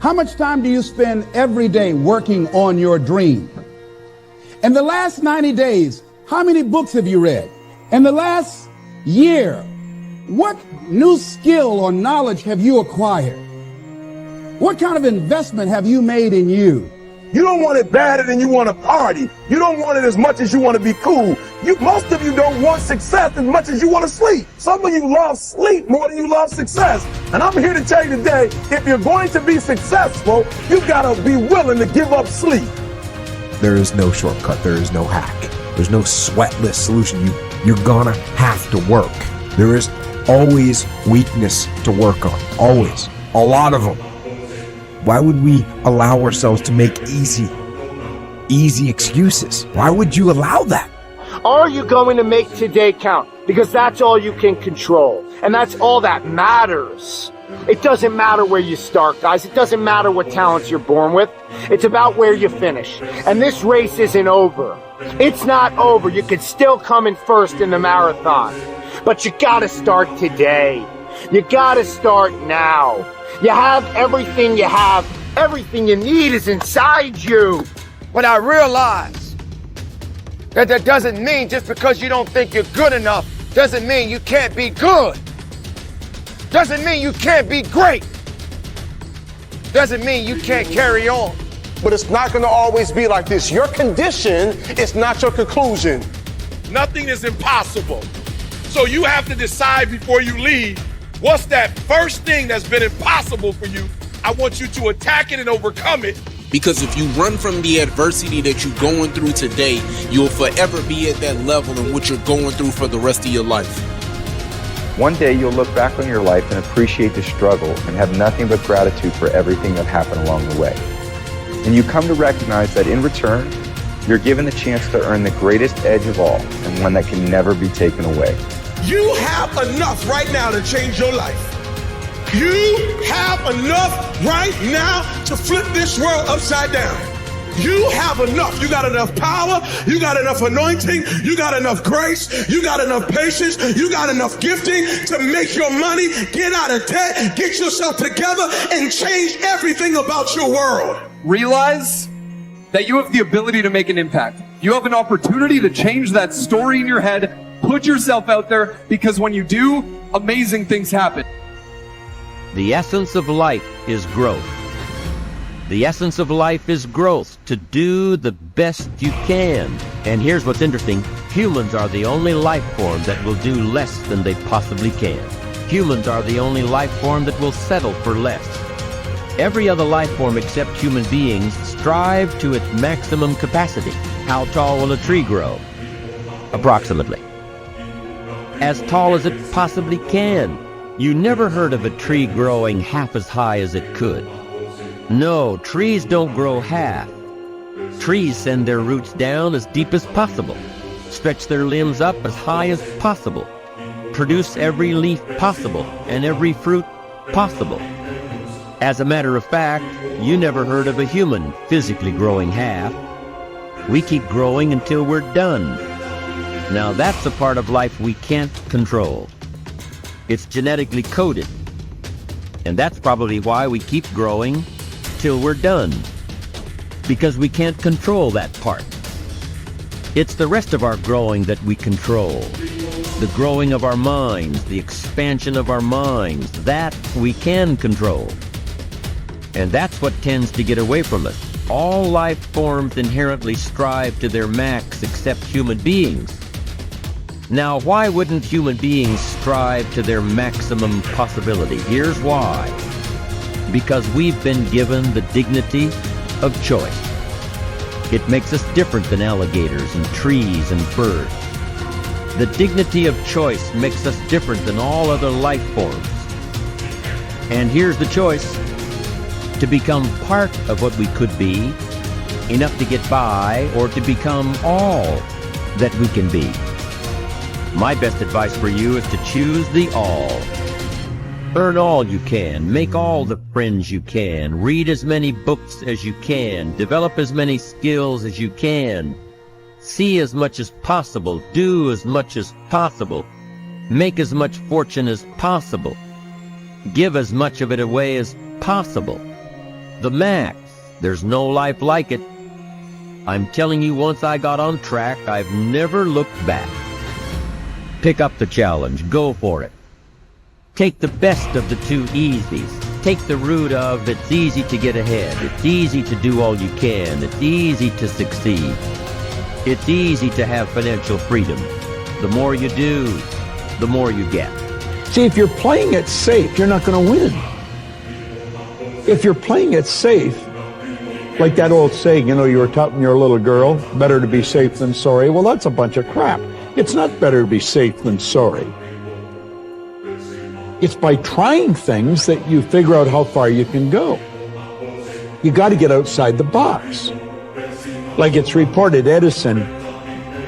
How much time do you spend every day working on your dream? In the last 90 days, how many books have you read? In the last year, what new skill or knowledge have you acquired? What kind of investment have you made in you? You don't want it badder than you want to party. You don't want it as much as you want to be cool. Most of you don't want success as much as you want to sleep. Some of you love sleep more than you love success. And I'm here to tell you today, if you're going to be successful, you've got to be willing to give up sleep. There is no shortcut. There is no hack. There's no sweatless solution. You're gonna have to work. There is always weakness to work on. Always. A lot of them. Why would we allow ourselves to make easy excuses? Why would you allow that? Are you going to make today count? Because that's all you can control. And that's all that matters. It doesn't matter where you start, guys. It doesn't matter what talents you're born with. It's about where you finish. And this race isn't over. It's not over. You could still come in first in the marathon. But you gotta start today. You gotta start now. You have everything you have. Everything you need is inside you. But I realize that doesn't mean just because you don't think you're good enough, doesn't mean you can't be good. Doesn't mean you can't be great. Doesn't mean you can't carry on. But it's not going to always be like this. Your condition is not your conclusion. Nothing is impossible. So you have to decide before you leave, what's that first thing that's been impossible for you? I want you to attack it and overcome it. Because if you run from the adversity that you're going through today, you'll forever be at that level in which you're going through for the rest of your life. One day you'll look back on your life and appreciate the struggle and have nothing but gratitude for everything that happened along the way. And you come to recognize that in return, you're given the chance to earn the greatest edge of all, and one that can never be taken away. You have enough right now to change your life. You have enough right now to flip this world upside down. You have enough. You got enough power. You got enough anointing. You got enough grace. You got enough patience. You got enough gifting to make your money, get out of debt, get yourself together, and change everything about your world. Realize that you have the ability to make an impact. You have an opportunity to change that story in your head. Put yourself out there, because when you do, amazing things happen. The essence of life is growth. The essence of life is growth, to do the best you can. And here's what's interesting. Humans are the only life form that will do less than they possibly can. Humans are the only life form that will settle for less. Every other life form except human beings strive to its maximum capacity. How tall will a tree grow? Approximately as tall as it possibly can. You never heard of a tree growing half as high as it could. No, trees don't grow half. Trees send their roots down as deep as possible, stretch their limbs up as high as possible, produce every leaf possible and every fruit possible. As a matter of fact, you never heard of a human physically growing half. We keep growing until we're done. Now that's a part of life we can't control. It's genetically coded. And that's probably why we keep growing till we're done. Because we can't control that part. It's the rest of our growing that we control. The growing of our minds, the expansion of our minds, that we can control. And that's what tends to get away from us. All life forms inherently strive to their max except human beings. Now, why wouldn't human beings strive to their maximum possibility? Here's why. Because we've been given the dignity of choice. It makes us different than alligators and trees and birds. The dignity of choice makes us different than all other life forms. And here's the choice: to become part of what we could be, enough to get by, or to become all that we can be. My best advice for you is to choose the all. Earn all you can, make all the friends you can, read as many books as you can, develop as many skills as you can, see as much as possible, do as much as possible, make as much fortune as possible, give as much of it away as possible. The max. There's no life like it. I'm telling you, once I got on track, I've never looked back. Pick up the challenge. Go for it. Take the best of the two easies. Take the route of it's easy to get ahead. It's easy to do all you can. It's easy to succeed. It's easy to have financial freedom. The more you do, the more you get. See, if you're playing it safe, you're not going to win. If you're playing it safe, like that old saying, you know, you were taught when you were a little girl, better to be safe than sorry. Well, that's a bunch of crap. It's not better to be safe than sorry. It's by trying things that you figure out how far you can go. You got to get outside the box. Like it's reported, Edison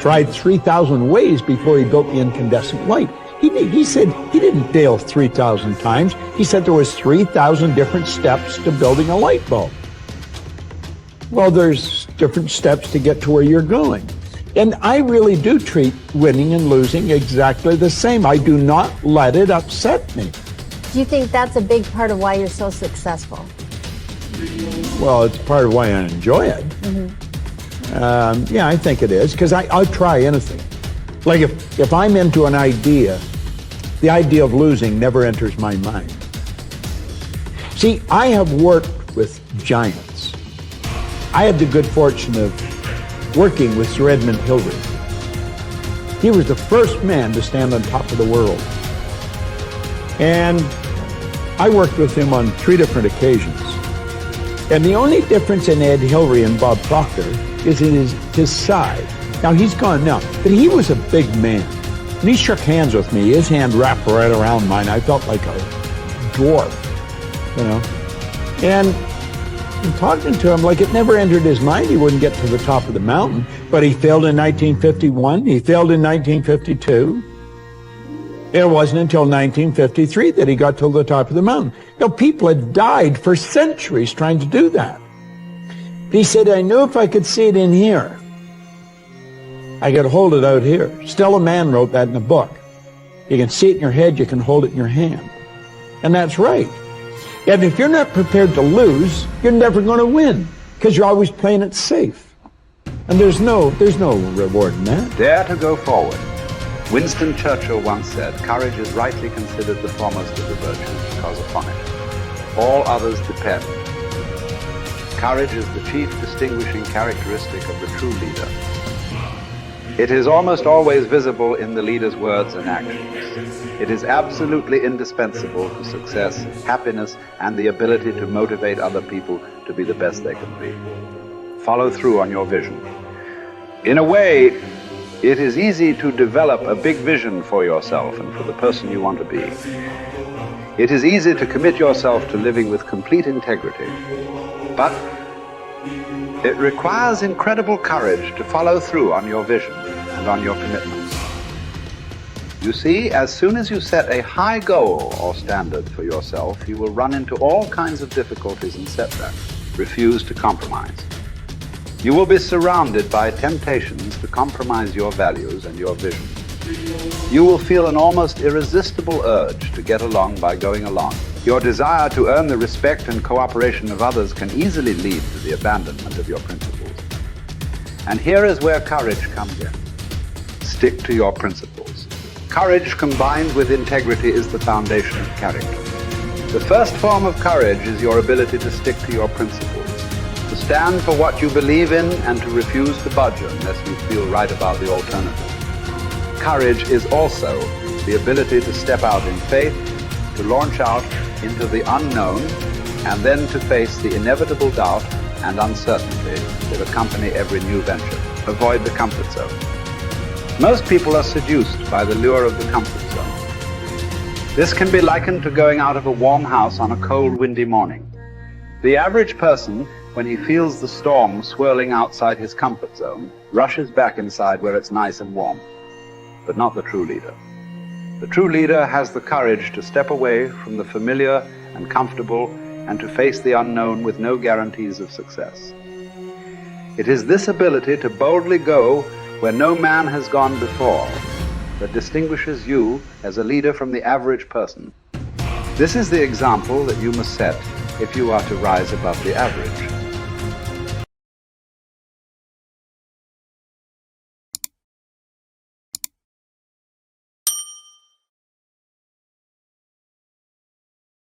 tried 3,000 ways before he built the incandescent light. He said he didn't fail 3,000 times. He said there was 3,000 different steps to building a light bulb. Well, there's different steps to get to where you're going. And I really do treat winning and losing exactly the same. I do not let it upset me. Do you think that's a big part of why you're so successful? Well, it's part of why I enjoy it. Yeah, I think it is, because I'll try anything. Like if I'm into an idea, the idea of losing never enters my mind. See, I have worked with giants. I had the good fortune of working with Sir Edmund Hillary. He was the first man to stand on top of the world. And I worked with him on 3 different occasions. And the only difference in Ed Hillary and Bob Proctor is in his size. Now, he's gone now, but he was a big man. And he shook hands with me. His hand wrapped right around mine. I felt like a dwarf, you know. And talking to him, like it never entered his mind he wouldn't get to the top of the mountain. But he failed in 1951. He failed in 1952. It wasn't until 1953 that he got to the top of the mountain. Now, people had died for centuries trying to do that. He said, I knew if I could see it in here, I could hold it out here. Stella Mann wrote that in a book. You can see it in your head, you can hold it in your hand. And that's right. And if you're not prepared to lose, you're never going to win, because you're always playing it safe. And there's no reward in that. Dare to go forward. Winston Churchill once said, courage is rightly considered the foremost of the virtues, because upon it all others depend. Courage is the chief distinguishing characteristic of the true leader. It is almost always visible in the leader's words and actions. It is absolutely indispensable to success, happiness, and the ability to motivate other people to be the best they can be. Follow through on your vision. In a way, it is easy to develop a big vision for yourself and for the person you want to be. It is easy to commit yourself to living with complete integrity. But it requires incredible courage to follow through on your vision and on your commitments. You see, as soon as you set a high goal or standard for yourself, you will run into all kinds of difficulties and setbacks. Refuse to compromise. You will be surrounded by temptations to compromise your values and your vision. You will feel an almost irresistible urge to get along by going along. Your desire to earn the respect and cooperation of others can easily lead to the abandonment of your principles. And here is where courage comes in. Stick to your principles. Courage combined with integrity is the foundation of character. The first form of courage is your ability to stick to your principles, to stand for what you believe in and to refuse to budge unless you feel right about the alternative. Courage is also the ability to step out in faith, to launch out into the unknown, and then to face the inevitable doubt and uncertainty that accompany every new venture. Avoid the comfort zone. Most people are seduced by the lure of the comfort zone. This can be likened to going out of a warm house on a cold, windy morning. The average person, when he feels the storm swirling outside his comfort zone, rushes back inside where it's nice and warm. But not the true leader. The true leader has the courage to step away from the familiar and comfortable and to face the unknown with no guarantees of success. It is this ability to boldly go where no man has gone before that distinguishes you as a leader from the average person. This is the example that you must set if you are to rise above the average.